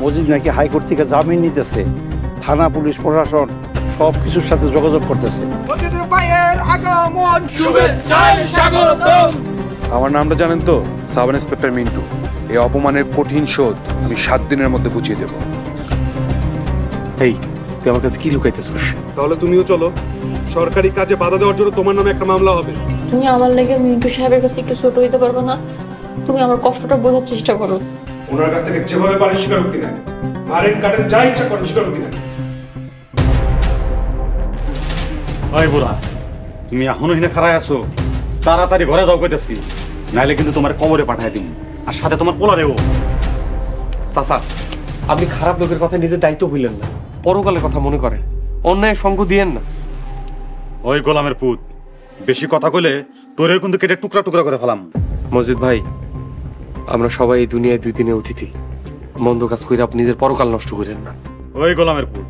মজিদ নাকি হাইকোর্ট থেকে জামিন নিতেছে, থানা পুলিশ প্রশাসন সব কিছুর সাথে যোগাযোগ করতেছে। আমার নামটা জানেন তো, সাব ইন্সপেক্টর মিন্টু। এই অপমানের কঠিন শোধ আমি 7 দিনের মধ্যে বুঝিয়ে দেব। এই তুই আমার কাছে কি লুকাইতেছিস? তাহলে তুমিও চলো, সরকারি কাজে বাধা দেওয়ার জন্য তোমার নামে একটা মামলা হবে। তুমি আমার লেগে মিন্টু সাহেবের কাছে একটু ছোট হইতে পারবে না? তুমি আমার কষ্টটা বোঝার চেষ্টা করো। ওনার কাছ থেকে যেভাবে পারে স্বীকারোক্তি নেয়, মারেন কাটেন যা ইচ্ছা করেন স্বীকারোক্তি নেয়। ওই বুড়া, তুমি এখনো হিনে খাড়ায় আছো? তাড়াতাড়ি ঘরে যাও কইতেছি, নাইলে কিন্তু তোমার কবরে পাঠায় দিন, আর সাথে তোমার পোলারেও। চাচা, আপনি খারাপ লোকের কথা নিজের দায়িত্ব হইলেন না, পরকালের কথা মনে করেন, অন্যায় সঙ্গ দিয়েন না। ওই গোলামের পুত, বেশি কথা কইলে তোরেও কিন্তু কেটে টুকরা টুকরা করে ফেলাম। মসজিদ ভাই, আমরা সবাই এই দুনিয়ায় 2 দিনের অতিথি, মন্দ কাজ করে আপনি নিজের পরকাল নষ্ট করেন না। ওই গোলামের পুত,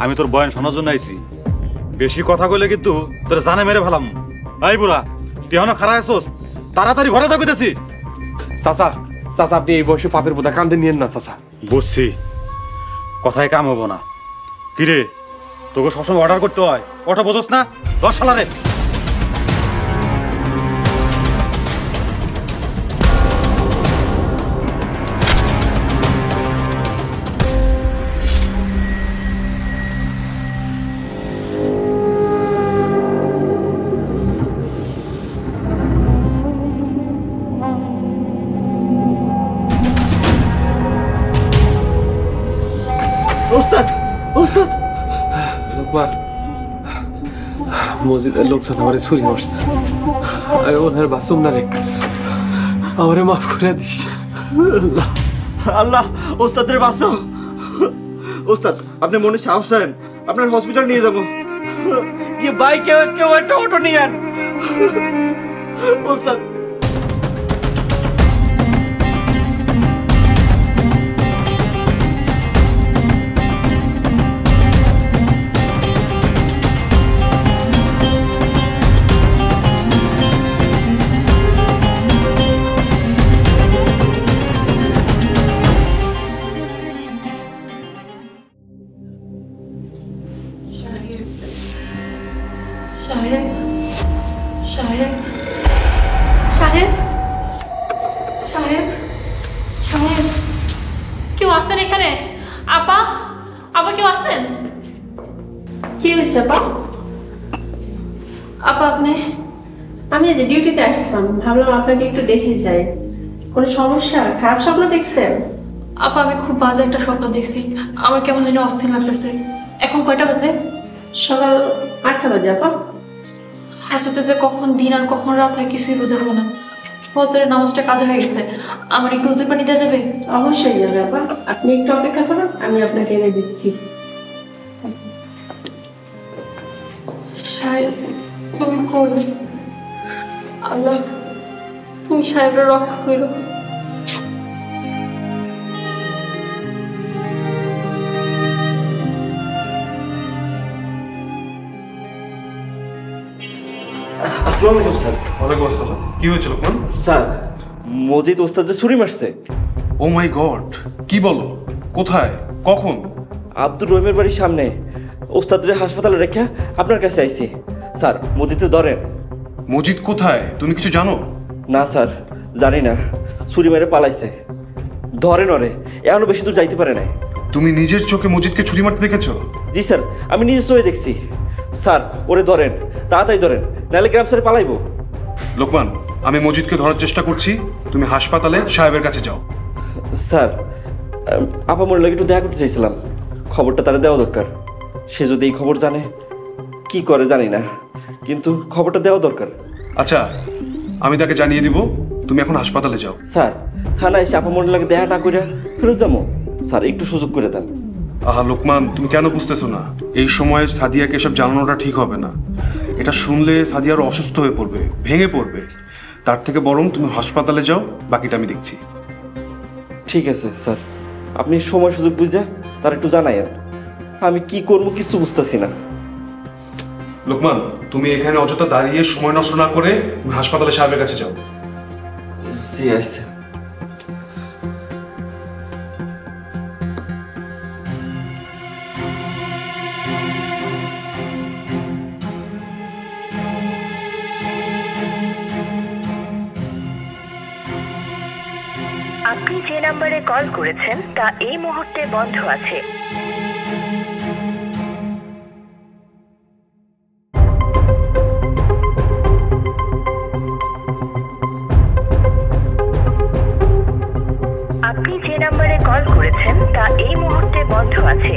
আমি তোর বয়ান শোনার জন্য আইছি, বেশি কথা কইলে কিন্তু তোর জানে মেরে ফেলাম। এই বুড়া, তুই এখনো খাড়ায় আছোস? তাড়াতাড়ি ঘরে যাও কইতেছি। চাচা, চাচা আপনি এই বয়সে পাপের বোঝা কাঁধে নিয়েন না চাচা। বুঝছি, কথায় কাম হবো না। কিরে, তোকে সবসময় অর্ডার করতে হয়, ওটা বোঝোস না? 10 সালারে মসজিদের লোকজন আমারে ছুরি মারছে, আমি ওনার বাসুম না রে, আমারে মাফ করে দিস। আল্লাহ আল্লাহ, ওস্তাদের বাঁচাও। ওস্তাদ, আপনি মনে সাহস নেন, আপনার হসপিটাল নিয়ে যাবো। কি ভাই, কেউ একটা অটো নিয়ে আন। ওস্তাদ, কেউ আছেন এখানে? আপা, আপা কেউ আছেন? কি হয়েছে আপা? আপা আপনি? আমি ডিউটিতে আসছিলাম, ভাবলাম আপনাকে একটু দেখে যাই। কোনো সমস্যা, খারাপ স্বপ্ন দেখছেন? আপা আমি খুব বাজে একটা স্বপ্ন দেখছি, আমার কেমন যেন অস্থির লাগতেছে। এখন কয়টা বাজে? সকাল 8টা বাজে আপা। হাসতে যে কখন দিন আর কখন রাত হয় কিছুই বোঝা যাবে না। ফজরের নামাজটা কাজ হয়ে গেছে, আমার একটু ওজুর পানি দেওয়া যাবে? অবশ্যই যাবে আপা, আপনি একটু অপেক্ষা করুন, আমি আপনাকে এনে দিচ্ছি। সাহেব তুমি কোন? আল্লাহ তুমি সাহেবের রক্ষা করো। আসসালামু আলাইকুম স্যার। ওয়ালাইকুম আসসালাম। কি হয়েছিল লোকমান? স্যার, মজিদ ওস্তাদের ছুরি মারছে। ও মাই গড, কি বলো? কোথায়, কখন? আব্দুর রহিমের বাড়ির সামনে। ওস্তাদের হাসপাতালে রেখে আপনার কাছে আইছি। স্যার, মজিদে ধরেন। মজিদ কোথায়, তুমি কিছু জানো? না স্যার, জানি না, ছুরি মেরে পালাইছে। ধরেন ওরে, এখনো বেশি দূর যাইতে পারে নাই। তুমি নিজের চোখে মজিদকে ছুরি মারতে দেখেছো? জি স্যার, আমি নিজের চোখে দেখছি। স্যার, ওরে ধরেন, তাড়াতাড়ি ধরেন, নাহলে গ্রাম স্যারে পালাইবো। লোকমান, আমি মজিদকে ধরার চেষ্টা করছি, তুমি হাসপাতালে সাহেবের কাছে যাও। স্যার, আপা মোর লাগে একটু দেখা করতে চাইছিলাম, খবরটা তারা দেওয়া দরকার। সে যদি এই খবর জানে কি করে জানি না, কিন্তু খবরটা দেওয়া দরকার। আচ্ছা, আমি তাকে জানিয়ে দিব, তুমি এখন হাসপাতালে যাও। স্যার, থানায় এসে আপা মোর লাগে দেখা না করে ফেরত যাবো। স্যার, একটু সুযোগ করে দেন। আহা লোকমান, তুমি কেন বুঝতেছো না? এই সময় সাদিয়াকে এসব জানানোটা ঠিক হবে না। এটা শুনলে সাদিয়া আরো অসুস্থ হয়ে পড়বে, ভেঙে পড়বে। তার থেকে বরং তুমি হাসপাতালে যাও, বাকিটা আমি দেখছি। ঠিক আছে স্যার, আপনি সময় সুযোগ বুঝে তার একটু জানাইয়েন। আমি কি করবো কিছু বুঝতেছি না। লোকমান, তুমি এখানে অযথা দাঁড়িয়ে সময় নষ্ট না করে তুমি হাসপাতালে সাহেবের কাছে যাও। জি আচ্ছা। আপনি যে নম্বরে কল করেছেন তা এই মুহূর্তে বন্ধ আছে। আপনি যে নম্বরে কল করেছেন তা এই মুহূর্তে বন্ধ আছে।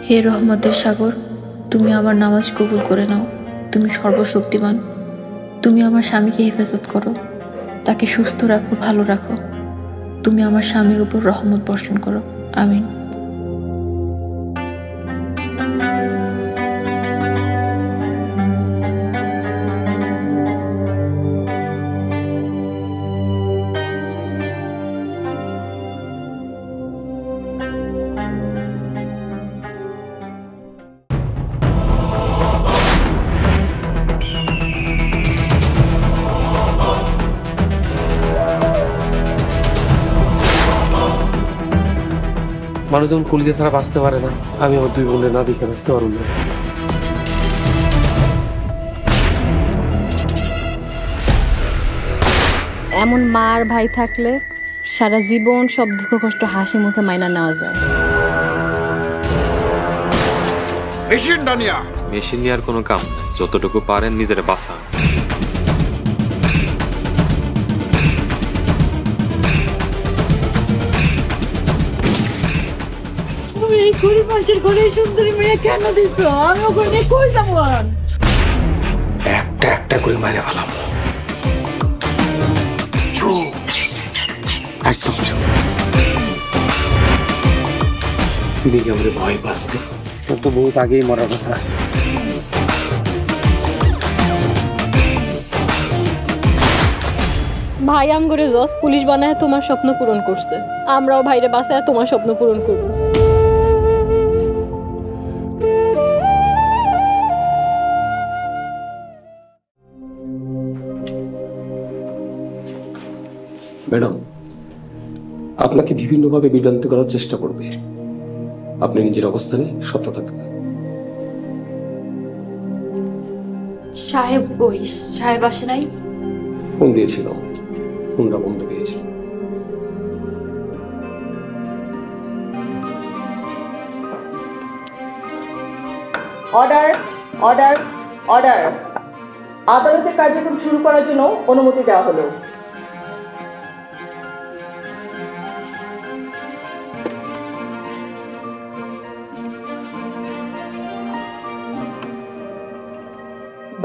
হে রহমতের সাগর, তুমি আমার নামাজ কবুল করে নাও। তুমি সর্বশক্তিমান। তুমি আমার স্বামীকে হেফাজত করো, তাকে সুস্থ রাখো, ভালো রাখো। তুমি আমার স্বামীর উপর রহমত বর্ষণ করো। আমিন। মানুষ যখন কলিজা ছাড়া বাঁচতে পারে না, আমি আমার দুই বোনের না দেখে বাঁচতে পারব না। এমন মা আর ভাই থাকলে সারা জীবন সব দুঃখ কষ্ট হাসি মুখে মাইনা নেওয়া যায়। মেশিন নেওয়ার কোনো কাম নাই, যতটুকু পারেন নিজের বাঁচা। এই গরিব মানুষের ঘরে সুন্দরী মেয়ে কেন দিছো? আমি ওখানে কই যাবো? একটা একটা করে মারে ফেলাম। একদম তুমি কি আমাদের ভয় পাচ্ছ? তোর তো বহুত আগেই মরার কথা আছে। ভাই আম করে জজ পুলিশ বানায় তোমার স্বপ্ন পূরণ করছে, আমরাও ভাইরে বাঁচায় তোমার স্বপ্ন পূরণ করবো। ম্যাডাম, আপনাকে বিভিন্নভাবে বিভ্রান্ত করার চেষ্টা করবে। আপনি নিজের অবস্থানে সত্য থাকবেন। সাহেব আসে নাই? ফোন দিয়েছিলাম, ফোনটা বন্ধ পেয়েছি। Order order order. আদালতের কার্যক্রম শুরু করার জন্য অনুমতি দেওয়া হলো।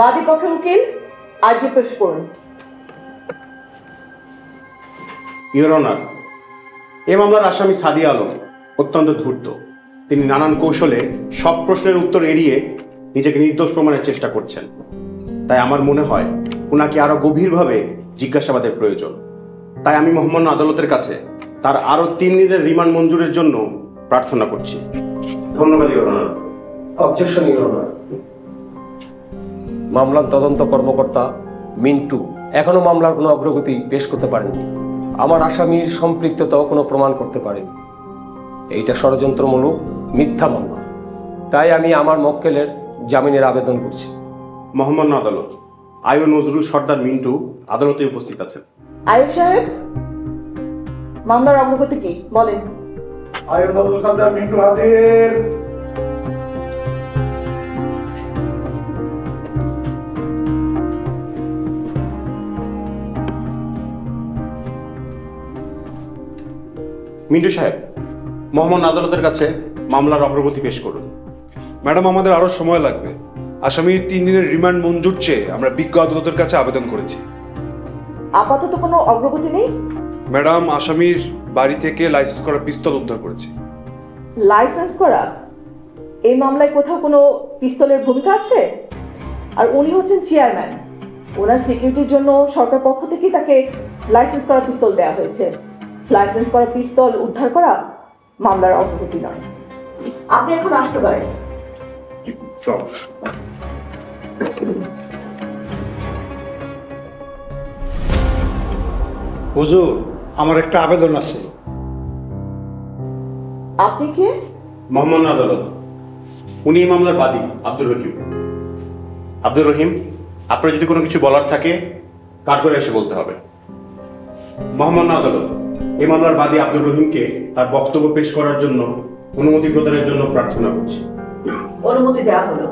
বাদী পক্ষের উকিল আরজি পেশ করুন। ইওর অনার, এ মামলার আসামি সাদিয়া আলম অত্যন্ত ধূর্ত। তিনি নানান কৌশলে সব প্রশ্নের উত্তর এড়িয়ে নিজেকে নির্দোষ প্রমাণের চেষ্টা করছেন। তাই আমার মনে হয় ওনাকে আরো গভীরভাবে জিজ্ঞাসাবাদের প্রয়োজন। তাই আমি মহামান্য আদালতের কাছে তার আরো 3 দিনের রিমান্ড মঞ্জুরের জন্য প্রার্থনা করছি। ধন্যবাদ your honour. Objection your honour. মামলার তদন্ত কর্মকর্তা মিন্টু এখনো মামলার কোনো অগ্রগতি পেশ করতে পারেননি। আমার আসামির সম্পৃক্ততাও কোনো প্রমাণ করতে পারেনি। এইটা ষড়যন্ত্রমূলক মিথ্যা মামলা। তাই আমি আমার মক্কেলের জামিনের আবেদন করছি। মহামান্য আদালত, আয়ু নজরুল সর্দার মিন্টু আদালতে উপস্থিত আছেন। আয়ু সাহেব, মামলার অগ্রগতি কি বলেন? আয়ু নজরুল সর্দার মিন্টু হাজির। মিন্টু সাহেব, মহামান্য আদালতের কাছে মামলার অগ্রগতি পেশ করুন। ম্যাডাম, আমাদের আরো সময় লাগবে। আসামির 3 দিনের রিমান্ড মঞ্জুর চেয়ে আমরা বিজ্ঞ আদালতের কাছে আবেদন করেছি। আপাতত কোনো অগ্রগতি নেই? ম্যাডাম, আসামির বাড়ি থেকে লাইসেন্স করা পিস্তল উদ্ধার করেছি। লাইসেন্স করা? এই মামলায় কোথাও কোনো পিস্তলের ভূমিকা আছে? আর উনি হচ্ছেন চেয়ারম্যান, ওনার সিকিউরিটির জন্য সরকার পক্ষ থেকেই তাকে লাইসেন্স করা পিস্তল দেওয়া হয়েছে। লাইসেন্স করা পিস্তল উদ্ধার করা মামলার অগ্রগতি নয়। আপনি এখন আসতে পারেন। হুজুর, আমার একটা আবেদন আছে। আপনি কে? মোহাম্মদ আদালত, উনি এই মামলার বাদী আব্দুর রহিম। আব্দুর রহিম, আপনার যদি কোনো কিছু বলার থাকে কাঠ করে এসে বলতে হবে। মোহাম্মদ আদালত, এই মামলার বাদী আব্দুর রহিমকে তার বক্তব্য পেশ করার জন্য অনুমতি প্রদানের জন্য প্রার্থনা করছি। অনুমতি দেওয়া হলো।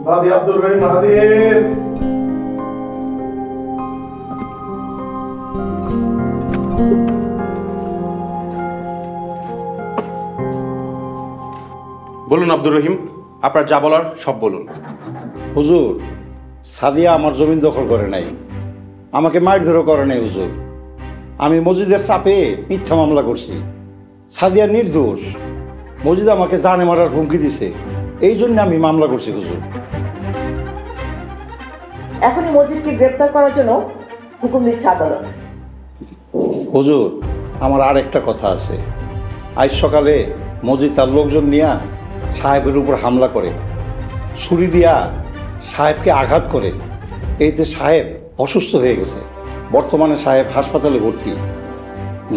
বাদী আব্দুর রহিম হাজির। বলুন আব্দুর রহিম, আপনার যা বলার সব বলুন। হুজুর, সাদিয়া আমার জমিন দখল করে নাই, আমাকে মারধরও করে নাই হুজুর। আমি মজিদের চাপে মিথ্যা মামলা করছি। সাদিয়া নির্দোষ, মজিদ আমাকে জানে মারার হুমকি দিছে, এই জন্য আমি মামলা করছি হুজুর। এখনই মজিদকে গ্রেপ্তার করার জন্য হুকুম দিচ্ছে আদালত। হুজুর, আমার আরেকটা কথা আছে। আজ সকালে মজিদ তার লোকজন নিয়ে সাহেবের উপর হামলা করে, ছুরি দিয়া সাহেবকে আঘাত করে। এইতে সাহেব অসুস্থ হয়ে গেছে। বর্তমানে সাহেব হাসপাতালে ভর্তি।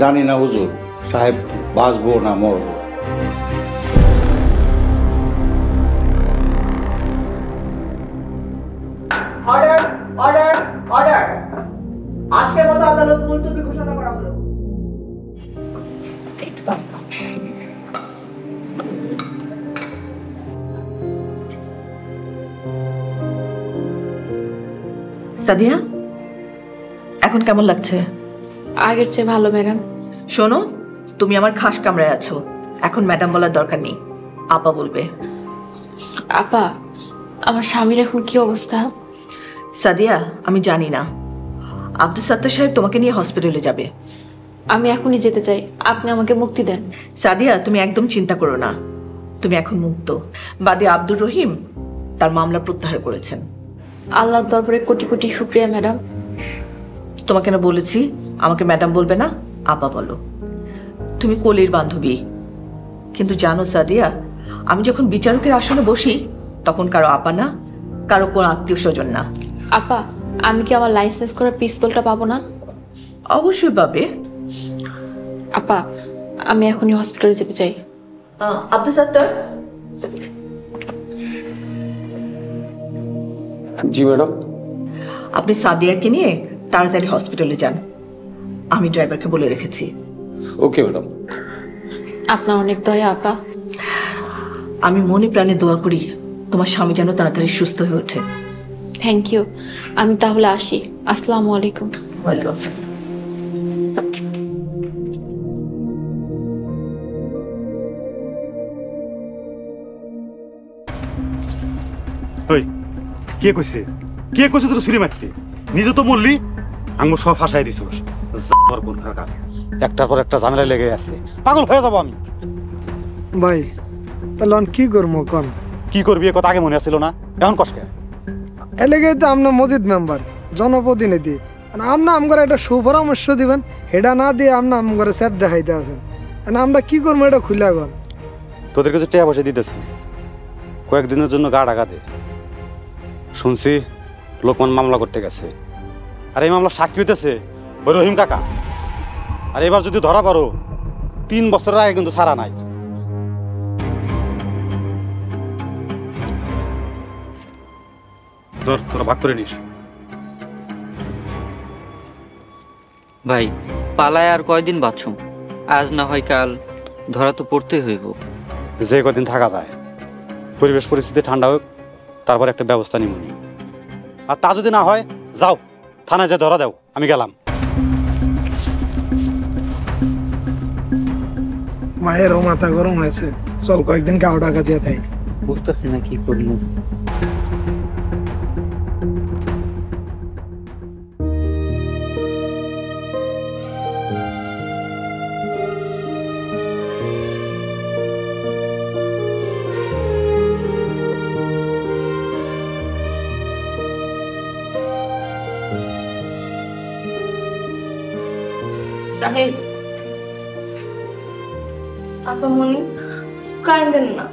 জানি না হুজুর সাহেব বাঁচবো না মরব। Order, order, order. আজকের মতো আদালত মুলতবি ঘোষণা করা হলো। সাদিয়া, এখন কেমন লাগছে? আগের চেয়ে ভালো ম্যাডাম। শোনো, তুমি আমার খাস কামরায় আছো, এখন ম্যাডাম বলার দরকার নেই, আপা বলবে। আপা, আমার স্বামীর এখন কি অবস্থা? সাদিয়া, আমি জানি না। আব্দুল সাত্তার সাহেব তোমাকে নিয়ে হসপিটালে যাবে। আমি এখনই যেতে চাই, আপনি আমাকে মুক্তি দেন। সাদিয়া, তুমি একদম চিন্তা করো না, তুমি এখন মুক্ত। বাদী আব্দুর রহিম তার মামলা প্রত্যাহার করেছেন। আল্লাহর দরবারে কোটি কোটি শুকরিয়া ম্যাডাম। তোমাকে না বলেছি আমাকে ম্যাডাম বলবে না, আপা বলো। তুমি কোলের বান্ধবী। কিন্তু জানো সাদিয়া, আমি যখন বিচারকের আসনে বসি তখন কারো আপা না, কারো কোনো আত্মীয় স্বজন না। আপা, আমি কি আমার লাইসেন্স করা পিস্তলটা পাবো না? অবশ্যই পাবে। আপা, আমি এখনই হসপিটালে যেতে চাই। আব্দুল সাত্তার। জি ম্যাডাম। আপনি সাদিয়াকে নিয়ে তাড়াতাড়ি হসপিটালে যান, আমি ড্রাইভারকে বলে রেখেছি। Okay madam. আপনার অনেক দয়া আপা। আমি মনে প্রাণে দোয়া করি তোমার স্বামী যেন তাড়াতাড়ি সুস্থ হয়ে ওঠে। Thank you. আমি তাহলে আসি। আসসালামু আলাইকুম। ওয়ালাইকুম আসসালাম। কে কইছে? কে কইছে তোর ছুরি মারতে? নিজে তো মরলি, আঙ্গুর সব ফাঁসাই দিছিস। একটার পর একটা ঝামেলা লেগে আছে, পাগল হয়ে যাবো আমি। ভাই তাহলে কি করবো কন? কি করবি এ কথা আগে মনে আসছিল না, এখন কষ্টে এলাকে তো আপনার মসজিদ মেম্বার, জনপ্রতিনিধি, আপনি আমার একটা সুপরামর্শ দিবেন, এটা না দিয়ে আপনি আমার স্যাপ দেখাইতে আছেন। আমরা কি করবো এটা খুলে গন। তোদের কাছে টাকা পয়সা দিতেছি, কয়েকদিনের জন্য গা ঢাকা দে। শুনছি লোকমান মামলা করতে গেছে, আর এই মামলা সাক্ষী হইতেছে ওই রহিম কাকা। আর এবার যদি ধরা পারো 3 বছরের আগে কিন্তু ছাড়া নাই। ধর, তোরা ভাগ করে নিস। ভাই পালায় আর কয়দিন বাঁচুম, আজ না হয় কাল ধরা তো পড়তেই হইব। যে কদিন থাকা যায়, পরিবেশ পরিস্থিতি ঠান্ডা হোক, তারপর একটা ব্যবস্থা নিমনি। আর তা যদি না হয় যাও থানায় যে ধরা দাও, আমি গেলাম। মায়েরও মাথা গরম হয়েছে, চল কয়েকদিন গাও টাকা দিয়ে দেয়। বুঝতেছি না কি করবো। রাহেল, আপা মনি কাইন্দেন না,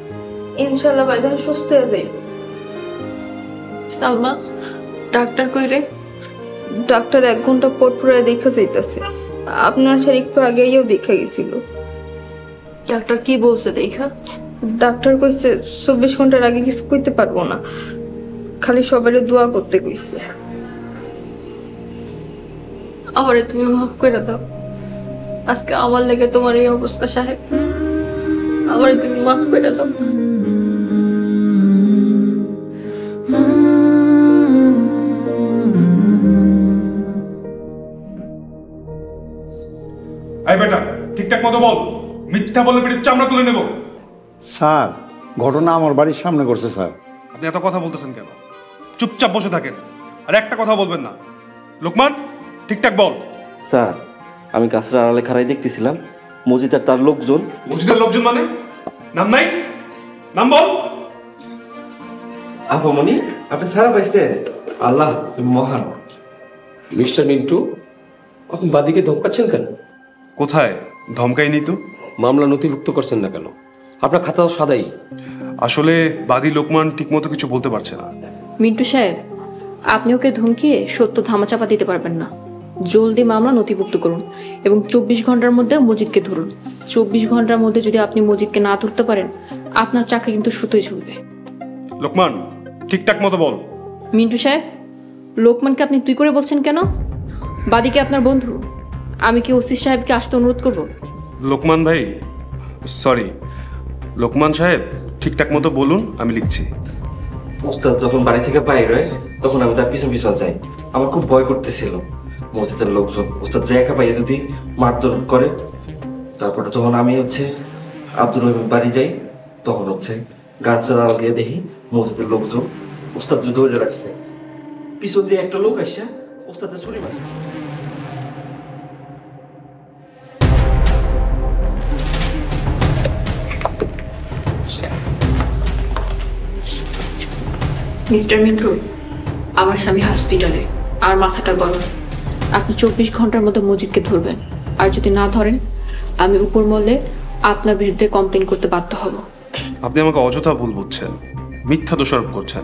ইনশাল্লাহ ভাইজান সুস্থ হয়ে যাইব। সালমা, ডাক্তার কই রে? ডাক্তার 1 ঘন্টা পর পুরাই দেখা যাইতাছে। আপনি আসার একটু আগেও দেখা গেছিল। ডাক্তার কি বলছে দেখা? ডাক্তার কইছে 24 ঘন্টার আগে কিছু কইতে পারবো না, খালি সবারে দোয়া করতে কইছে। আমারে তুমি মাফ করে দাও, আজকে আমার লেগে তোমার এই অবস্থা সাহেব। আমারে তুমি মাফ করে দাও। এই বেটা, ঠিকঠাক মতো বল, মিথ্যা বলে পেটের চামড়া তুলে নেব। স্যার, ঘটনা আমার বাড়ির সামনে করছে স্যার। আপনি এত কথা বলতেছেন কেন? চুপচাপ বসে থাকেন, আর একটা কথা বলবেন না। লোকমান, ঠিকঠাক বল। স্যার, আমি গাছের আড়ালে খাড়াই দেখতেছিলাম মসজিদ আর তার লোকজন। মসজিদের লোকজন মানে? নাম নাই? নাম বল। আপামনি, আপনি সারা পাইছেন? আল্লাহ তুমি মহান। মিস্টার মিন্টু, আপনি বাদীকে ধমকাচ্ছেন কেন? কোথায় ধমকাই নি তো। মামলা নথিভুক্ত করছেন না কেন? আপনার খাতা সাদাই। আসলে বাদী লোকমান ঠিকমতো কিছু বলতে পারছে না। মিন্টু সাহেব, আপনি ওকে ধমকিয়ে সত্য ধামাচাপা দিতে পারবেন না। জলদি মামলা নথিভুক্ত করুন এবং 24 ঘন্টার মধ্যে মজিদকে ধরুন। 24 ঘন্টার মধ্যে যদি আপনি মজিদকে না ধরতে পারেন, আপনার চাকরি কিন্তু সুতোই চলবে। লোকমান, ঠিকঠাক মতো বল। মিন্টু সাহেব, লোকমানকে আপনি তুই করে বলছেন কেন? বাদীকে আপনার বন্ধু। আমি কি ওসি সাহেবকে আসতে অনুরোধ করব? লোকমান ভাই, সরি। লোকমান সাহেব, ঠিকঠাক মতো বলুন, আমি লিখছি। ওস্তাদ যখন বাড়ি থেকে বাইর হয় তখন আমি তার পিছন পিছন যাই। আমার খুব ভয় করতেছিল মসজিদের লোকজন ওস্তাদ একা পাইয়ে যদি মারধর করে। তারপরে যখন আমি আব্দুর রহিম বাড়ি যাই, তখন গাছের আড়াল দিয়ে দেখি মসজিদের লোকজন ওস্তাদ ধরে রাখছে। পিছন দিয়ে একটা লোক আসছে ওস্তাদের ছুরি মারছে। মিস্টার মিন্টু, আমার স্বামী হসপিটালে, আর মাথাটা গরম। আপনি 24 ঘন্টার মধ্যে মজিদকে ধরবেন, আর যদি না ধরেন আমি উপর মহলে আপনার বিরুদ্ধে কমপ্লেন করতে বাধ্য হব। আপনি আমাকে অযথা ভুল বুঝছেন, মিথ্যা দোষারোপ করছেন।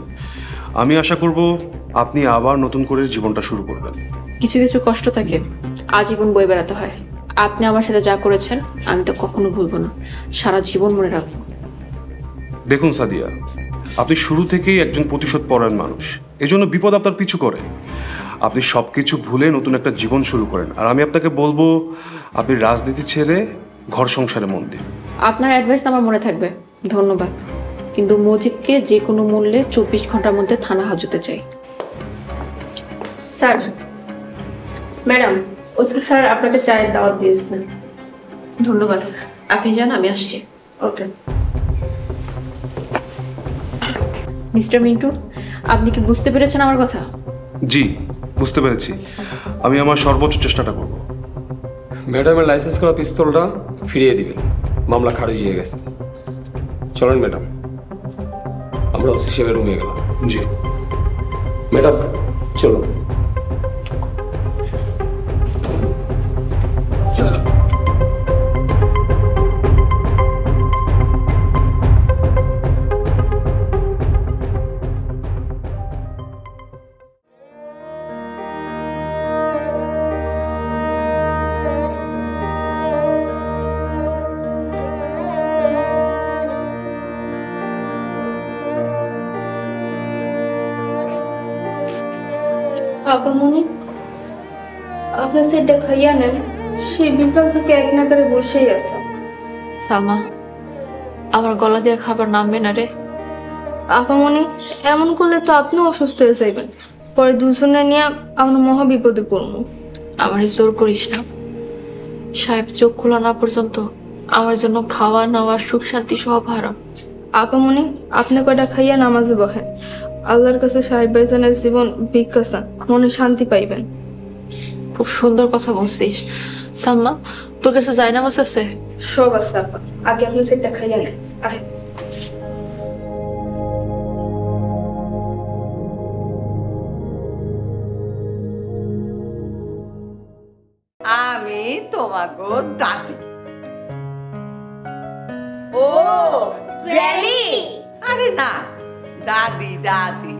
আমি আশা করব আপনি আবার নতুন করে জীবনটা শুরু করবেন। কিছু কিছু কষ্ট থাকে, আজীবন বয়ে বেড়াতে হয়। আপনি আমার সাথে যা করেছেন আমি তো কখনো ভুলবো না, সারা জীবন মনে রাখবো। দেখুন সাদিয়া, আপনি শুরু থেকেই একজন প্রতিশোধ পরায়ণ মানুষ, এজন্য বিপদ আপনার পিছু করে। আপনি সব কিছু ভুলে নতুন একটা জীবন শুরু করেন। আর আমি আপনাকে বলবো, আপনি রাজনীতি ছেড়ে ঘর সংসারে মন দিন। আপনার অ্যাডভাইস আমার মনে থাকবে, ধন্যবাদ। কিন্তু মজিদকে যে কোনো মূল্যে 24 ঘন্টার মধ্যে থানা হাজতে চাই। স্যার, ম্যাডাম, ওসি স্যার আপনাকে চায়ের দাওয়াত দিয়েছেন। ধন্যবাদ, আপনি যান, আমি আসছি। ওকে। মিস্টার মিন্টু, আপনি কি বুঝতে পেরেছেন আমার কথা? জি, বুঝতে পেরেছি। আমি আমার সর্বোচ্চ চেষ্টাটা করব। ম্যাডামের লাইসেন্স করা পিস্তলটা ফিরিয়ে দিবেন, মামলা খারিজ হয়ে গেছে। চলেন ম্যাডাম, আমরা ওসি সাহেবের রুমে গেলাম। জি ম্যাডাম, চলো। আপামনি, আপনার সেটটা খাইয়া নেন। সেই বিকাল থেকে এক নাগারে বসেই আছে। সালমা, আমার গলা দিয়ে খাবার নামবে না রে। আপামনি, এমন করলে তো আপনিও অসুস্থ হয়ে যাইবেন। পরে দুজনে নিয়ে আমরা মহা বিপদে পড়বো। আমার জোর করিস না। সাহেব চোখ খোলা না পর্যন্ত আমার জন্য খাওয়া নাওয়া সুখ শান্তি সব হারাম। আপামনি, আপনি কয়টা খাইয়া নামাজে বহেন। আল্লাহর কাছে সাহেব ভাইজানের জীবন ভিক্ষা চান, মনে শান্তি পাইবেন। খুব সুন্দর কথা বলছিস। সালমা, তোর কাছে জায়নামাজ আছে? সব আছে আপা, আগে আপনি সেটা খাইয়া নেন। আরে আমি তোমার গো দাদি। ও গ্র্যানি, আরে না, দাদি দাদি।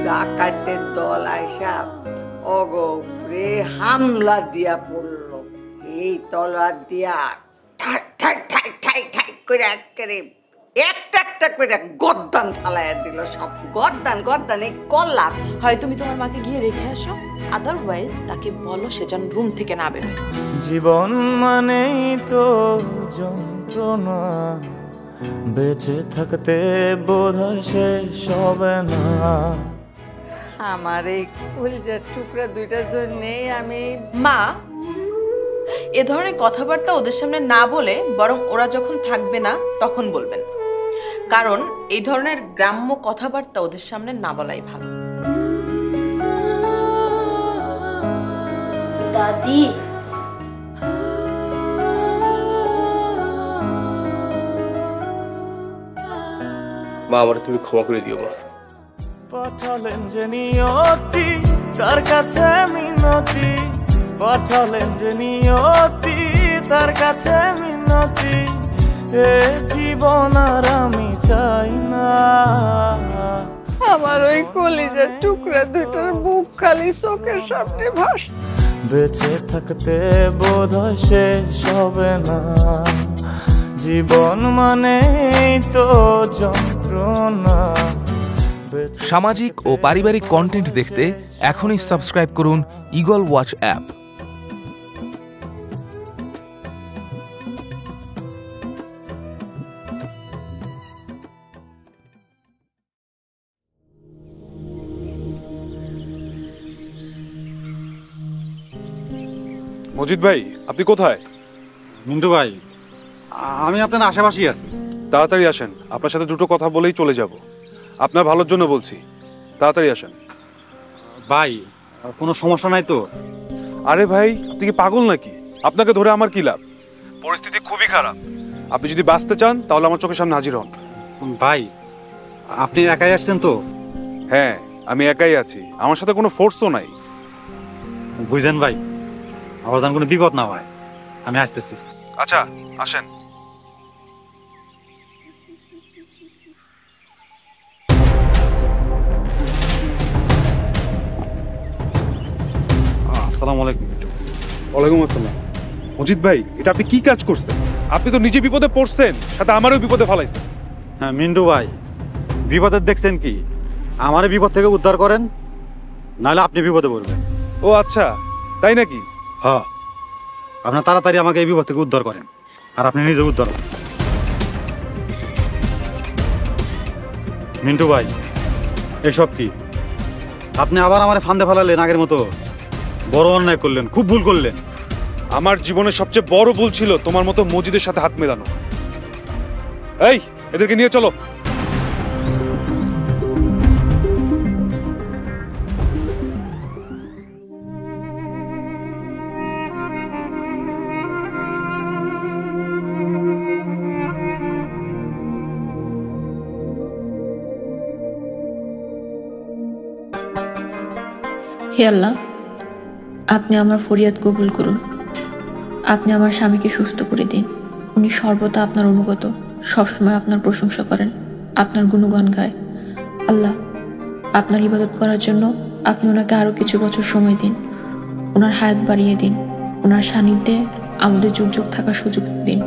ডাকাতের দল আইসা অগরে হামলা দিয়া পড়লো। এই তলোয়ার দিয়া ঠাক ঠাক ঠাক ঠাক ঠাক করে একেবারে একটা একটা করে গর্দান ফালাইয়া দিল। সব গর্দান গর্দান এই কল্লাপ। হয় তুমি তোমার মাকে গিয়ে রেখে আসো, আদারওয়াইজ তাকে বলো সে যেন রুম থেকে না বেরোয়। জীবন মানেই তো যন্ত্রণা, বেঁচে থাকতে বোধহয় শেষ হবে না। আমার এই কলিজার টুকরা দুইটার জন্যেই আমি মা এ ধরনের কথাবার্তা ওদের সামনে না বলে বরং ওরা যখন থাকবে না তখন বলবেন, কারণ এই ধরনের গ্রাম্য কথাবার্তা ওদের সামনে না বলাই ভালো। দাদি, মা আমার তুমি ক্ষমা করে দিও মা। পাঠালেন যে নিয়তি তার কাছে মিনতি, পাঠালেন যে নিয়তি তার কাছে মিনতি, এ জীবন আর আমি চাই না। আমার ওই কলিজার টুকরা দুইটার বুক খালি চোখের সামনে ভাস। বেঁচে থাকতে বোধহয় শেষ হবে না, জীবন মানেই তো যন্ত্রণা। সামাজিক ও পারিবারিক কন্টেন্ট দেখতে এখনই সাবস্ক্রাইব করুন ঈগল ওয়াচ অ্যাপ। মজিদ ভাই, আপনি কোথায়? মিন্টু ভাই, আমি আপনার আশেপাশেই আছি। তাড়াতাড়ি আসেন, আপনার সাথে দুটো কথা বলেই চলে যাব। আপনার ভালোর জন্য বলছি, তাড়াতাড়ি আসেন। ভাই, কোনো সমস্যা নাই তো? আরে ভাই, আপনি কি পাগল নাকি? আপনাকে ধরে আমার কি লাভ? পরিস্থিতি খুবই খারাপ। আপনি যদি বাঁচতে চান তাহলে আমার চোখের সামনে হাজির হন। ভাই, আপনি একাই আসছেন তো? হ্যাঁ, আমি একাই আছি, আমার সাথে কোনো ফোর্সও নাই। বুঝেন ভাই, আবার যেন কোনো বিপদ না হয়। আমি আসতেছি। আচ্ছা, আসেন। আসসালামু আলাইকুম। ওয়ালাইকুম আসসালাম। মজিদ ভাই, এটা আপনি কি কাজ করছেন? আপনি তো নিজে বিপদে পড়ছেন, সাথে আমারও বিপদে ফেলাইছেন। হ্যাঁ মিন্টু ভাই, বিপদের দেখছেন কি? আমারে বিপদ থেকে উদ্ধার করেন, নাহলে আপনি বিপদে পড়বেন। ও আচ্ছা, তাই নাকি? হ্যাঁ, আপনার তাড়াতাড়ি আমাকে এই বিপদ থেকে উদ্ধার করেন, আর আপনি নিজে উদ্ধার হন। মিন্টু ভাই, এসব কি? আপনি আবার আমারে ফান্দে ফেলালেন আগের মতো। বড় অন্যায় করলেন, খুব ভুল করলেন। আমার জীবনের সবচেয়ে বড় ভুল ছিল তোমার মতো মজিদের সাথে হাত মেলানো। এই, এদেরকে নিয়ে চলো। হে আল্লাহ, আপনি আমার ফরিয়াদ কবুল করুন। আপনি আমার স্বামীকে সুস্থ করে দিন। উনি সর্বদা আপনার অনুগত, সবসময় আপনার প্রশংসা করেন, আপনার গুণগান গায়। আল্লাহ, আপনার ইবাদত করার জন্য আপনি ওনাকে আরও কিছু বছর সময় দিন। ওনার হায়াত বাড়িয়ে দিন। ওনার সান্নিধ্যে আমাদের যুগ যুগ থাকার সুযোগ দিন।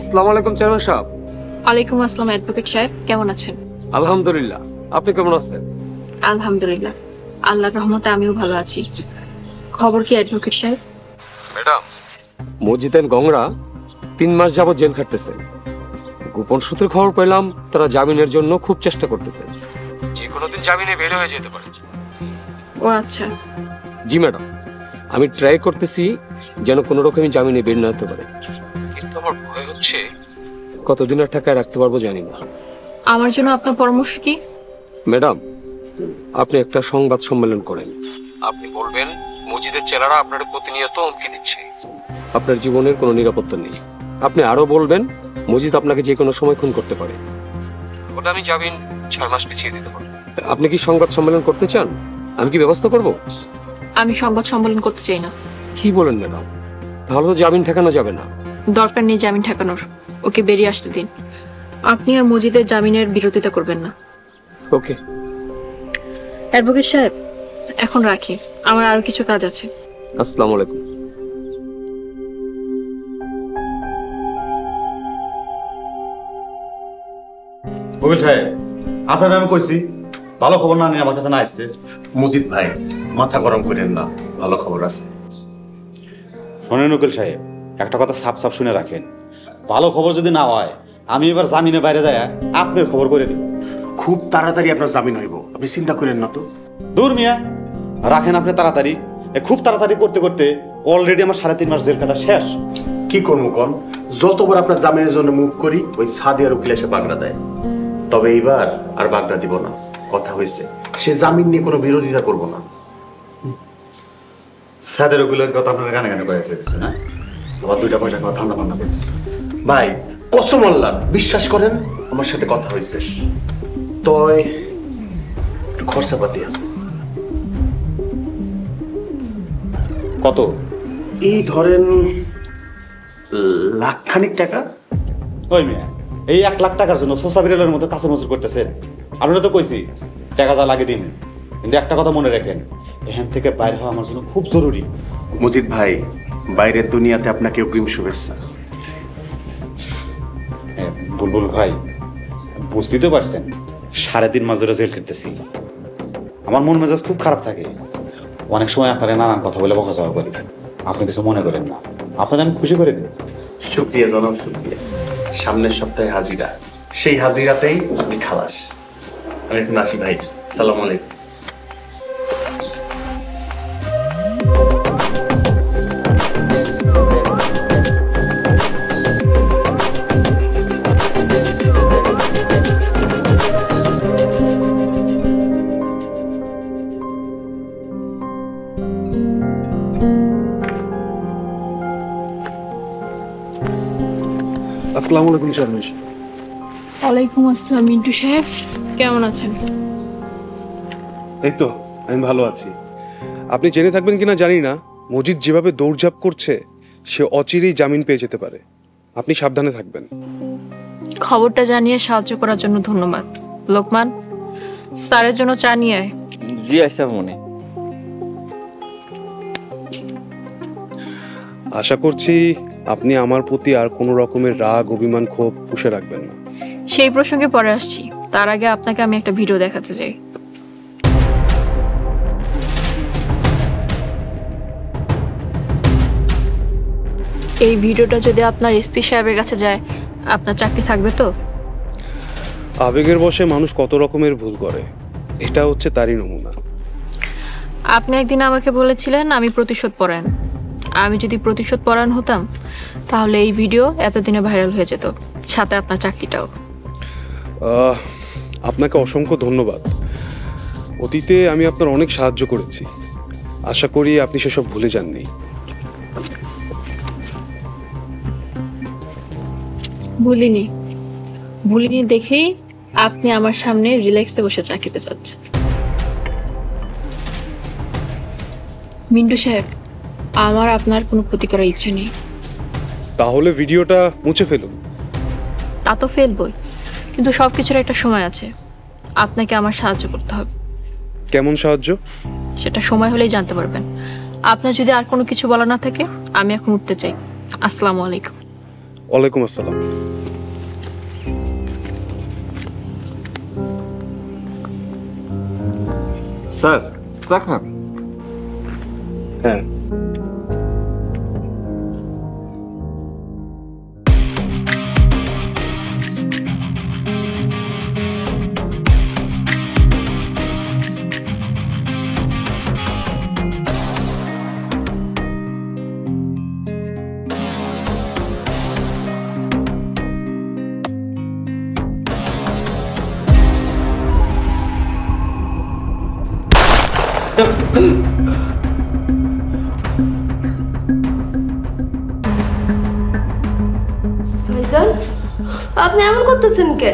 আসসালামু আলাইকুম চেয়ারম্যান সাহেব। ওয়ালাইকুম আসসালাম অ্যাডভোকেট সাহেব, কেমন আছেন? আলহামদুলিল্লাহ, আপনি কেমন আছেন? আলহামদুলিল্লাহ, আল্লাহর রহমতে আমিও ভালো আছি। খবর কি অ্যাডভোকেট সাহেব? ম্যাডাম, মজিদান গংরা 3 মাস যাবত জেল খাটতেছেন। গোপন সূত্রে খবর পেলাম তারা জামিনের জন্য খুব চেষ্টা করতেছেন, যে কোনো দিন জামিনে বের হয়ে যেতে পারে। ও আচ্ছা। জি ম্যাডাম, আমি ট্রাই করতেছি যেন কোনো রকমই জামিনে বের না হতে পারে, কিন্তু আমার ভয় হচ্ছে কতদিন আর টাকায় রাখতে পারবো জানি না। আমার জন্য আপনার পরামর্শ কি? ম্যাডাম, আপনি একটা সংবাদ সম্মেলন করেন, আপনি বলবেন মসজিদের চেলারা আপনার প্রতিনিয়ত হুমকি দিচ্ছে, আপনার জীবনের কোনো নিরাপত্তা নেই। আপনি আরো বলবেন মসজিদ আপনাকে যে কোনো সময় খুন করতে পারে, ওটা আমি জামিন 6 মাস পিছিয়ে দিতে পারি। আপনি কি সংবাদ সম্মেলন করতে চান? আমি কি ব্যবস্থা করব? আমি সংবাদ সম্মেলন করতে চাই না। কি বলেন ম্যাডাম? তাহলে তো জামিন ঠেকানো যাবে না। দরকার নেই জামিন ঠেকানোর, ওকে বেরিয়ে আসতে দিন। আপনি আর মজিদের জামিনের বিরোধিতা করবেন না। ওকে অ্যাডভোকেট সাহেব, এখন রাখি, আমার আরো কিছু কাজ আছে। আসসালামু আলাইকুম। উকিল সাহেব, আপনারা আমি কইছি ভালো খবর না নিয়ে আমার কাছে না আসতে। মজিদ ভাই, মাথা গরম করেন না, ভালো খবর আছে। শোনেন উকিল সাহেব, একটা কথা সাপ সাপ শুনে রাখেন, ভালো খবর যদি না হয় আমি এবার জামিনে বাইরে যায় আপনার খবর করে দিব। খুব তাড়াতাড়ি আপনার জামিন হইব, আপনি চিন্তা করেন না তো। দূর মিয়া, রাখেন আপনি তাড়াতাড়ি। খুব তাড়াতাড়ি করতে করতে অলরেডি আমার 3.5 মাস জেল কাটা শেষ। কি করবো কন, যতবার আপনার জামিনের জন্য মুভ করি ওই সাদিয়ার উকিল এসে বাগড়া দেয়। তবে এইবার আর বাগড়া দিব না, কথা হয়েছে, সে জামিন নিয়ে কোনো বিরোধিতা করবো না। সাদের উকিলের কথা আপনার গানে গানে কয়েছে না, আবার 2টা পয়সা কথা ঠান্ডা ঠান্ডা করতেছে। ভাই কসম আল্লাহ, বিশ্বাস করেন আমার সাথে কথা হয়েছে, তয় একটু খরচাপাতি আছে। কত? এই ধরেন লাখখানিক টাকা। ওই মেয়ে, এই 1 লাখ টাকার জন্য সোসা বিড়ালের মতো কাছে মজুর করতেছেন। আপনারা তো কইছি টাকা যা লাগে দিন, কিন্তু একটা কথা মনে রাখেন, এখান থেকে বাইরে হওয়া আমার জন্য খুব জরুরি। মজিদ ভাই, বাইরের দুনিয়াতে আপনাকে অগ্রিম শুভেচ্ছা। বুলবুল ভাই, বুঝতেই তো পারছেন 3.5 মাস ধরে জেল খেটতেছি, আমার মন মেজাজ খুব খারাপ থাকে। অনেক সময় আপনারা নানান কথা বলে বকা যাওয়া করি, আপনি কিছু মনে করেন না, আপনারা আমি খুশি করে দেব। শুক্রিয়া জনাব, শুক্রিয়া। সামনের সপ্তাহে হাজিরা, সেই হাজিরাতেই আপনি খালাস। আমি এখন আসি ভাই, সালাম আলাইকুম। আসসালামু আলাইকুম চেয়ারম্যান। ওয়ালাইকুম আসসালাম মিন্টু সাহেব, কেমন আছেন? এই তো আমি ভালো আছি। আপনি জেনে থাকবেন কিনা জানি না, মজিদ যেভাবে দৌড়ঝাঁপ করছে সে অচিরেই জামিন পেয়ে যেতে পারে, আপনি সাবধানে থাকবেন। খবরটা জানিয়ে সাহায্য করার জন্য ধন্যবাদ। লোকমান, স্যারের জন্য চা নিয়ে আয়। জি আইসা মনে। আশা করছি আপনি আমার প্রতি আর কোনো রকমের রাগ অভিমান ক্ষোভ পুষে রাখবেন না। সেই প্রসঙ্গে পরে আসছি, তার আগে আপনাকে আমি একটা ভিডিও দেখাতে চাই। এই ভিডিওটা যদি আপনার এসপি সাহেবের কাছে যায়, আপনার চাকরি থাকবে তো? আবেগের বশে মানুষ কত রকমের ভুল করে, এটা হচ্ছে তারই নমুনা। আপনি একদিন আমাকে বলেছিলেন আমি প্রতিশোধ পরায়ণ। আমি যদি প্রতিশোধ পরায়ণ হতাম তাহলে এই ভিডিও এতদিনে ভাইরাল হয়ে যেত, সাথে আপনার চাকরিটাও। আপনাকে অসংখ্য ধন্যবাদ। অতীতে আমি আপনার অনেক সাহায্য করেছি, আশা করি আপনি সেসব ভুলে যাননি। ভুলিনি দেখেই আপনি আমার সামনে রিল্যাক্সে বসে চা খেতে চাচ্ছেন। মিন্টু সাহেব, আমার আপনার কোনো ক্ষতি করার ইচ্ছে নেই। তাহলে ভিডিওটা মুছে ফেলুন। তা তো ফেলবই, কিন্তু সবকিছুর একটা সময় আছে। আপনাকে আমার সাহায্য করতে হবে। কেমন সাহায্য? সেটা সময় হলেই জানতে পারবেন। আপনার যদি আর কোনো কিছু বলা না থাকে, আমি এখন উঠতে চাই। আসসালামু আলাইকুম। ওয়ালাইকুম আসসালাম। স্যার চা খান? হ্যাঁ। ভাইজান, আপনি এমন করতেছেন কে?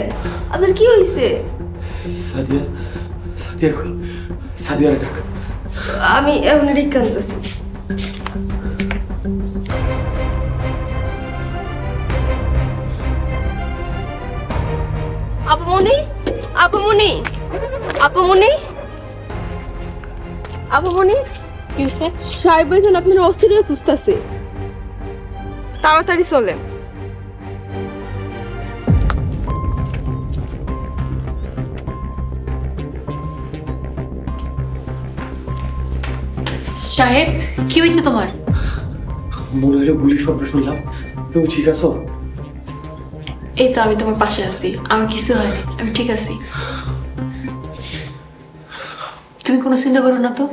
আপনার কি হয়েছে? সাদিয়া, সাদিয়া কই? সাদিয়ার ডাক। আমি এমন রেখে আনতেছি। আপামনি, আপামনি, আপামনি, আপামনি, কি হয়েছে? সাহেব ভাইজান আপনার অস্থির হয়ে খুঁজতেছে, তাড়াতাড়ি চলেন। সাহেব, কি হয়েছে তোমার? মনে হলো গুলি শব্দ শুনলাম। তুমি ঠিক আছো? এই তো আমি তোমার পাশে আছি, আমার কিছু হয়নি, আমি ঠিক আছি। তুমি কোনো চিন্তা করো না তো।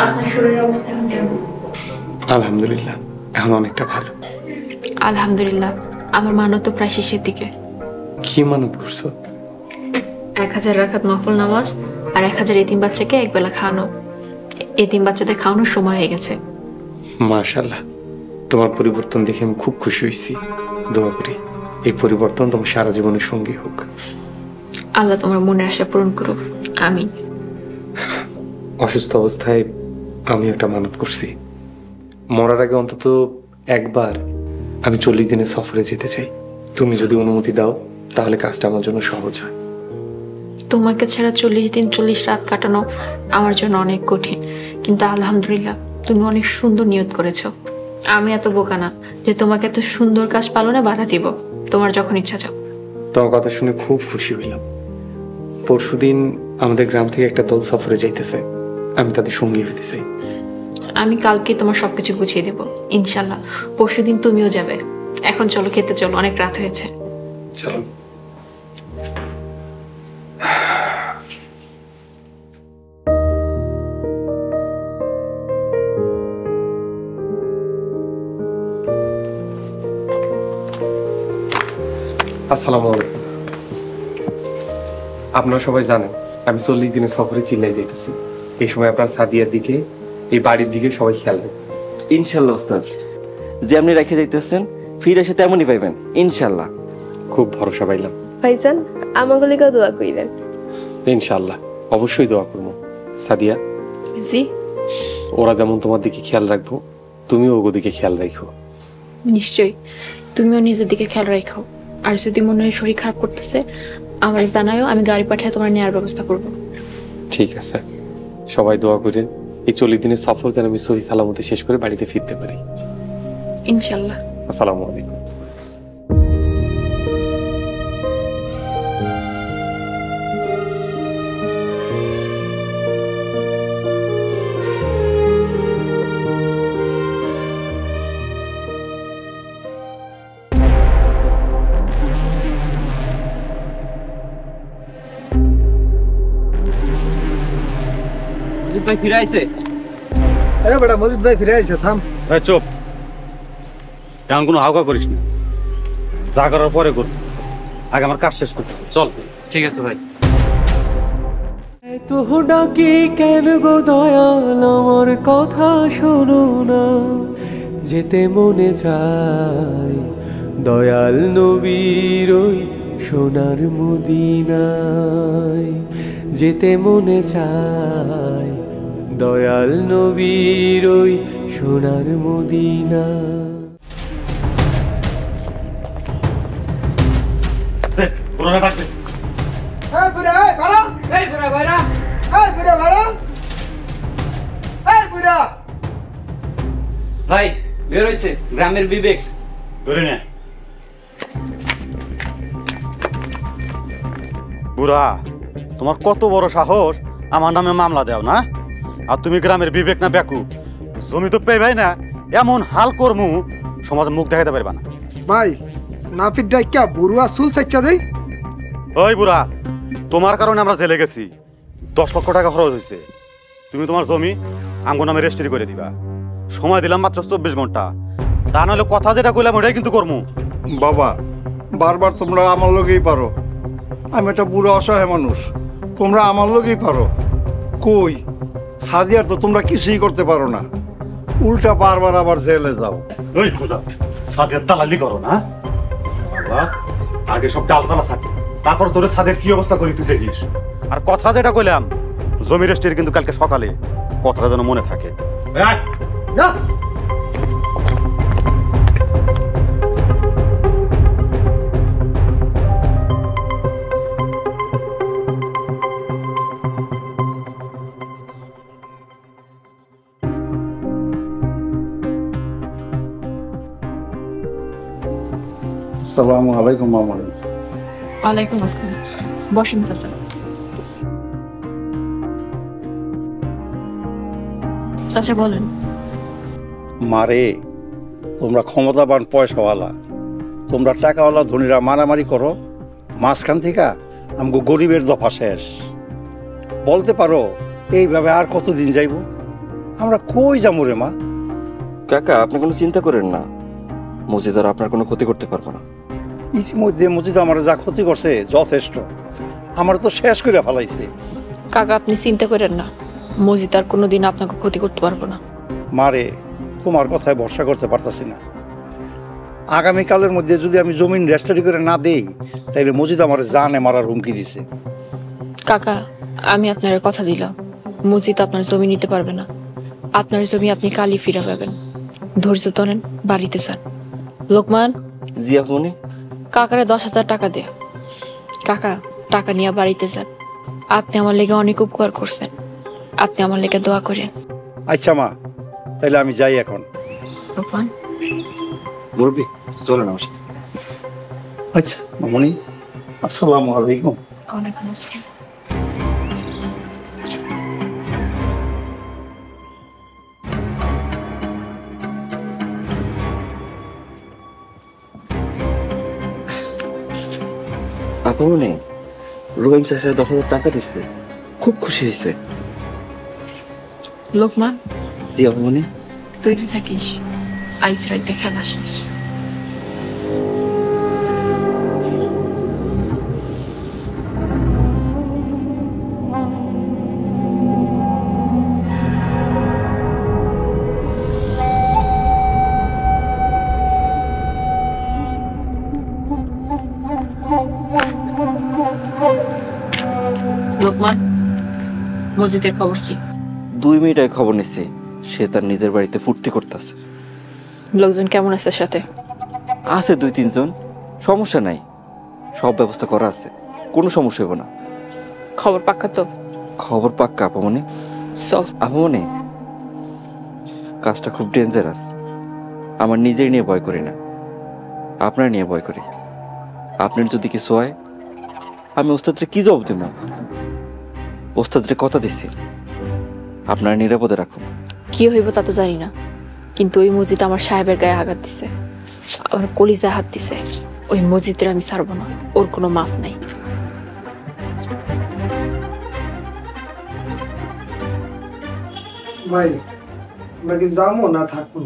আপনার শরীরের অবস্থা এখন কেমন? আলহামদুলিল্লাহ, এখন অনেকটা ভালো। আলহামদুলিল্লাহ। আমার মানত তো প্রায় শেষের দিকে। কি মানত করছো? 1000 রাকাত নফল নামাজ আর 1000 এতিম বাচ্চাকে একবেলা খাওয়ানো। এতিম বাচ্চাদের খাওয়ানোর সময় হয়ে গেছে। মাশাআল্লাহ, তোমার পরিবর্তন দেখে আমি খুব খুশি হয়েছি। দোয়া করি এই পরিবর্তন তোমার সারা জীবনের সঙ্গী হোক। আল্লাহ তোমার মনের আশা পূরণ করুক, আমিন। অসুস্থ অবস্থায় আমি একটা মানত করছি, মরার আগে অন্তত একবার আমি 40 দিনের সফরে যেতে চাই। তুমি যদি অনুমতি দাও তাহলে কাজটা আমার জন্য সহজ হয়। তোমাকে ছাড়া 40 দিন 40 রাত কাটানো আমার জন্য অনেক কঠিন, কিন্তু আলহামদুলিল্লাহ তুমি অনেক সুন্দর নিয়ত করেছো। আমি এত বোকা না যে তোমাকে এত সুন্দর কাজ পালনে বাধা দিব। তোমার যখন ইচ্ছা যাও। তোমার কথা শুনে খুব খুশি হইলাম। পরশুদিন আমাদের গ্রাম থেকে একটা দল সফরে যাইতেছে, আমি তাদের সঙ্গী হইতে চাই। আমি কালকে তোমার সবকিছু গুছিয়ে দেব ইনশাল্লাহ। পরশুদিন তুমিও যাবে। এখন চলো খেতে চলো, অনেক রাত হয়েছে। চলো। আসসালামু আলাইকুম। আপনারা সবাই জানেন আমি 40 দিনের সফরে চিল্লাই যাইতেছি। এই সময় আপনার সাদিয়ার দিকে, এই বাড়ির দিকে সবাই খেয়াল রাখবেন ইনশাল্লাহ। ওস্তাদ, যে আপনি রেখে যাইতেছেন ফিরে এসে তেমনই পাইবেন ইনশাল্লাহ। খুব ভরসা পাইলাম। ভাইজান, আমাকে লিখা দোয়া কইলেন। ইনশাল্লাহ, অবশ্যই দোয়া করবো। সাদিয়া, জি। ওরা যেমন তোমার দিকে খেয়াল রাখবো, তুমিও ওগো দিকে খেয়াল রাখো। নিশ্চয়ই, তুমিও নিজের দিকে খেয়াল রাখো। আর যদি মনে হয় শরীর খারাপ করতেছে আমার জানায়ও, আমি গাড়ি পাঠিয়ে তোমার নেওয়ার ব্যবস্থা করব। ঠিক আছে, সবাই দোয়া করেন এই 40 দিনের সফর যেন আমি সহি সালামতে শেষ করে বাড়িতে ফিরতে পারি ইনশাল্লাহ। আসসালামু আলাইকুম। ভাই ফিরে আইছে। বেটা মজিদ ভাই ফিরে আইছে, থাম। চুপ, তেমন কোনো হাউকা করিস না। যা করার পরে করবি, আগে আমার কাজ শেষ করতে। চল। ঠিক আছে ভাই। তো ডাকি কেন গো দয়াল আমার কথা শোনো না, যেতে মনে চায় দয়াল নবীর ওই সোনার মদিনায়, যেতে মনে চায় দয়াল নবীর ওই সোনার মদিনা। ভাই বের হইছে গ্রামের বিবেক। বুড়া, তোমার কত বড় সাহস আমার নামে মামলা দেও না? আর তুমি গ্রামের বিবেক না বেকু? জমি তো পেয়ে ভাই না, এমন হাল কর্মু সমাজে মুখ দেখাতে পারবা না। ভাই নাপিত ডাইকা বড়ুয়া চুল চাইচা দেই। ওই বুড়া, তোমার কারণে আমরা জেলে গেছি, 10 লক্ষ টাকা খরচ হয়েছে। তুমি তোমার জমি আমগো নামে রেজিস্ট্রি করে দিবা। সময় দিলাম মাত্র 24 ঘন্টা, তা নাহলে কথা যেটা কইলাম ওটাই কিন্তু করমু। বাবা বারবার তোমরা আমার লগেই পারো, আমি একটা বুড়ো অসহায় মানুষ, তোমরা আমার লগেই পারো। কই সাদিয়ার তো তোমরা কিছুই করতে পারো না, উল্টা বারবার আবার জেলে যাও। ওই খোদা, সাদিয়ার দালালি করো না বাবা, আগে সব ডালপালা ছাড়ি, তারপর তোর সাদের কি অবস্থা করি তুই দেখিস। আর কথা যেটা কইলাম জমি রেজিস্ট্রি কিন্তু কালকে সকালে, কথাটা যেন মনে থাকে। যা আসসালামু আলাইকুম মামা। ওয়ালাইকুম আসসালাম। বসেন চাচা। চাচা বলেন। মারে তোমরা ক্ষমতাবান পয়সাওয়ালা, তোমরা টাকাওয়ালা ধনীরা মারামারি করো, মাঝখান থেকে আমাকে গরিবের দফা শেষ। বলতে পারো এইভাবে আর কতদিন যাইব? আমরা কই যাবো রে মা? কাকা আপনি কোনো চিন্তা করেন না, মসজিদ আর আপনার কোনো ক্ষতি করতে পারবো না। ইতিমধ্যে মসজিদ আমার যা ক্ষতি করছে যথেষ্ট, আমার তো শেষ করে ফেলাইছে। কাকা আপনি চিন্তা করেন না, মসজিদ আর কোনোদিন আপনাকে ক্ষতি করতে পারবো না। মারে তোমার কথায় ভরসা করতে পারতাছি না। আগামীকালের মধ্যে যদি আমি জমিন রেজিস্ট্রি করে না দেই তাইলে মসজিদ আমার জানে মারার হুমকি দিছে। কাকা আমি আপনার কথা দিলাম, মসজিদ আপনার জমি নিতে পারবে না। আপনার জমি আপনি কালই ফিরে পাবেন। ধৈর্য ধরেন, বাড়িতে যান। লোকমান। জি আপনি? কাকারে 10,000 টাকা দে। কাকা টাকা নিয়ে বাড়িতে যান। আপনি আমার লেগে অনেক উপকার করছেন, আপনি আমার লেগে দোয়া করেন। আচ্ছা মা, তাইলে আমি যাই এখন। লোকমান মুরব্বি চলে না বসে। আচ্ছা মামনি, আসসালামু আলাইকুম। ওয়ালাইকুম আসসালাম। আপনি রহিম চাষা 10,000 টাকা দিচ্ছে, খুব খুশি হয়েছে। লোকমান। জি আপনি? তৈরি থাকিস, আইস রাইতে খেলা শেষ। লোকমান, মসজিদের খবর কি? 2 মিনিট আগে খবর নিচ্ছি, সে তার নিজের বাড়িতে ফুর্তি করতেছে। লোকজন কেমন আছে সাথে? আছে 2-3 জন, সমস্যা নাই, সব ব্যবস্থা করা আছে, কোনো সমস্যা হবে না। খবর পাক্কা তো? খবর পাক্কা আপামনি। চল। আপামনি কাজটা খুব ডেঞ্জারাস, আমার নিজের নিয়ে ভয় করি না, আপনার নিয়ে ভয় করি। আপনার যদি কিছু হয় আমি ওস্তাদরে কি জবাব দেব? ওস্তাদরে কথা দিচ্ছি, আপনার নিরাপদে রাখুন। কি হইব তা তো জানি না, কিন্তু ওই মসজিদ আমার সাহেবের গায়ে আঘাত দিছে, আমার কলিজায় হাত দিছে। ওই মসজিদের আমি ছাড়বো না, ওর কোনো মাফ নাই। ভাই আমরা কি যাবো না থাকুন?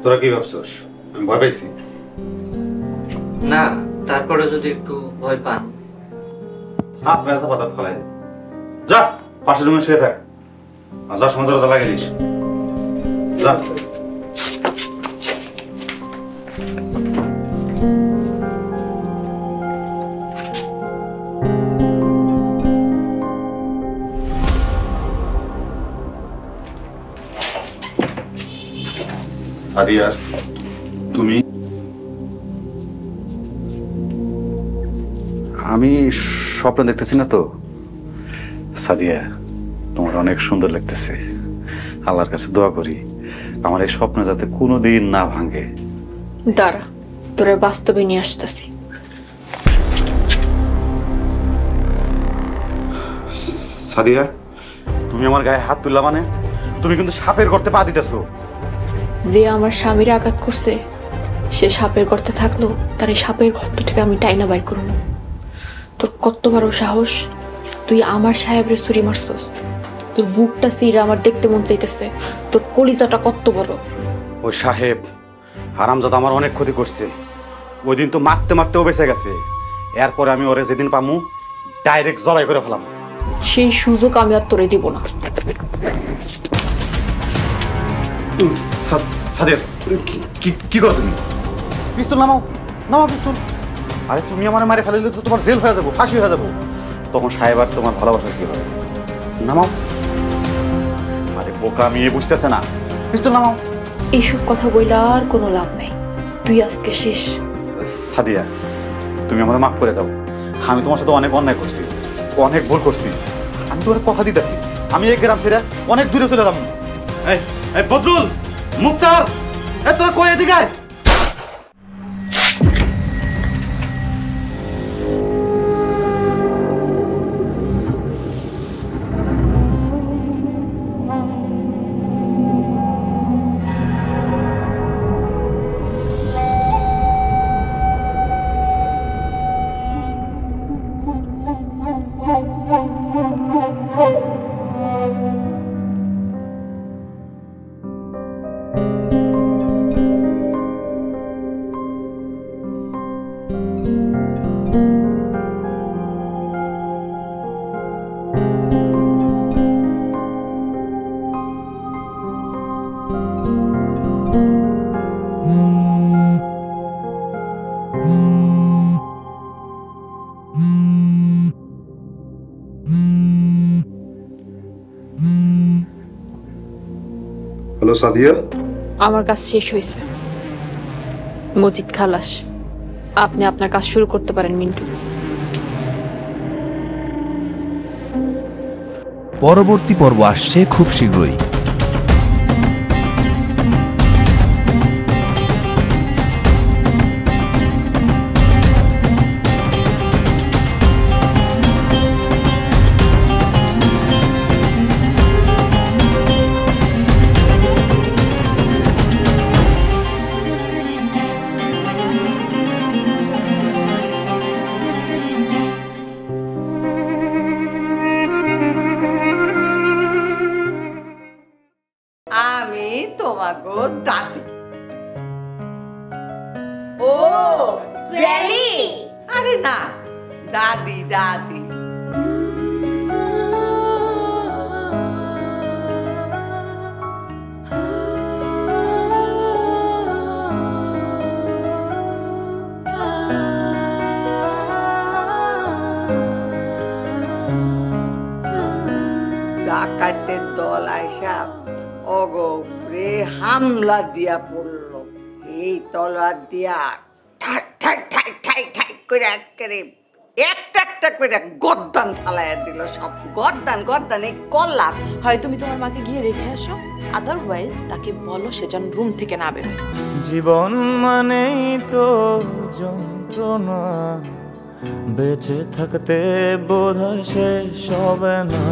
তোরা কি ভাবছস আমি ভয় পাইছি? না, তারপরে যদি একটু ভয় পান। হাত মেজা পাতা ফেলাই যা পাশের রুমে শুয়ে থাক আর যার সময় দরজা লাগিয়ে দিস যা সাদিয়া তুমি আমি স্বপ্ন দেখতেছি না তো সাদিয়া তোমার অনেক সুন্দর লাগতেছে আল্লাহর কাছে দোয়া করি আমার এই স্বপ্ন যাতে কোনোদিন না ভাঙে দাঁড়া তোরে বাস্তবে নিয়ে আসতেছি সাদিয়া তুমি আমার গায়ে হাত তুললা মানে তুমি কিন্তু সাপের গর্তে পা দিতেছো যে আমার স্বামীর আঘাত করছে সে সাপের গর্তে থাকলো তার এই সাপের গর্ত থেকে আমি টাইনা বাইর করব তোর কত বড় সাহস তুই আমার সাহেবরে ছুরি মারছস তোর বুকটা সিরা আমার দেখতে মন চাইতেছে তোর কলিজাটা কত বড় ওই সাহেব হারামজাদা আমার অনেক ক্ষতি করছে ওই দিন তো মারতে মারতেও বেঁচে গেছে এরপরে আমি ওরে যেদিন পামু ডাইরেক্ট জবাই করে ফেলাম সেই সুযোগ আমি আর তোরে দিব না সাদিয়া কি করো তুমি পিস্তল নামাও নামাও পিস্তল আরে তুমি আমার মারে ফেলে তো তোমার জেল হয়ে যাবো ফাঁসি হয়ে যাবো তখন সাহেব আর তোমার ভালোবাসা কি হবে নামাও আরে বোকা মেয়ে বুঝতেছে না পিস্তল নামাও এইসব কথা বইলা আর কোনো লাভ নাই তুই আজকে শেষ সাদিয়া তুমি আমার মাফ করে দাও আমি তোমার সাথে অনেক অন্যায় করছি অনেক ভুল করছি আমি তোমার কথা দিতেছি আমি এই গ্রাম ছেড়ে অনেক দূরে চলে যাবো এই বদরুল মুক্তার তোরা কই এদিকে আয় হ্যালো সাদিয়া আমার কাজ শেষ হয়েছে মজিদ খালাস আপনি আপনার কাজ শুরু করতে পারেন মিন্টু পরবর্তী পর্ব আসছে খুব শীঘ্রই আমি তোমাগো দাদি ও গ্র্যানি আরে না দাদি দাদি ডাকাতের দল আইসা অগোপরে হামলা দিয়া পড়লো এই তলোয়ার দিয়া ঠাক ঠাক ঠাক ঠাক ঠাক করে একেবারে একটা একটা করে গর্দান ফালাইয়া দিল সব গর্দান গর্দান এই কল্লা হয় তুমি তোমার মাকে গিয়ে রেখে আসো আদারওয়াইজ তাকে বলো সে যেন রুম থেকে না বেরোয় জীবন মানেই তো যন্ত্রণা বেঁচে থাকতে বোধহয় শেষ হবে না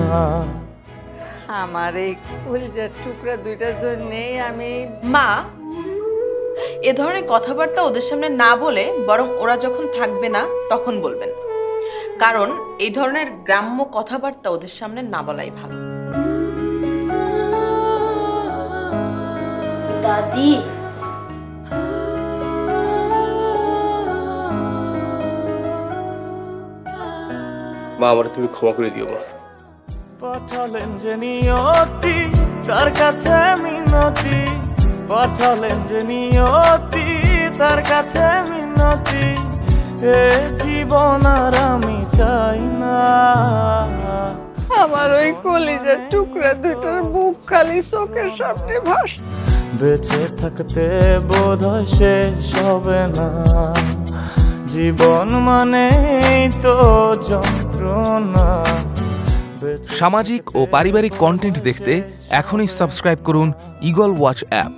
আমার এই কলিজার টুকরা দুইটার জন্যেই আমি মা এ ধরনের কথাবার্তা ওদের সামনে না বলে বরং ওরা যখন থাকবে না তখন বলবেন কারণ এই ধরনের গ্রাম্য কথাবার্তা ওদের সামনে না বলাই ভালো দাদি মা আমার তুমি ক্ষমা করে দিও মা। পাঠালেন যে নিয়তি তার কাছে মিনতি, পাঠালেন যে নিয়তি তার কাছে মিনতি, এ জীবন আর আমি চাই না। আমার ওই কলিজার টুকরা দুটোর মুখ খালি চোখের সামনে ভাস। বেঁচে থাকতে বোধহয় শেষ হবে না, জীবন মানেই তো যন্ত্রণা। সামাজিক ও পারিবারিক কন্টেন্ট দেখতে এখনই সাবস্ক্রাইব করুন ঈগল ওয়াচ অ্যাপ।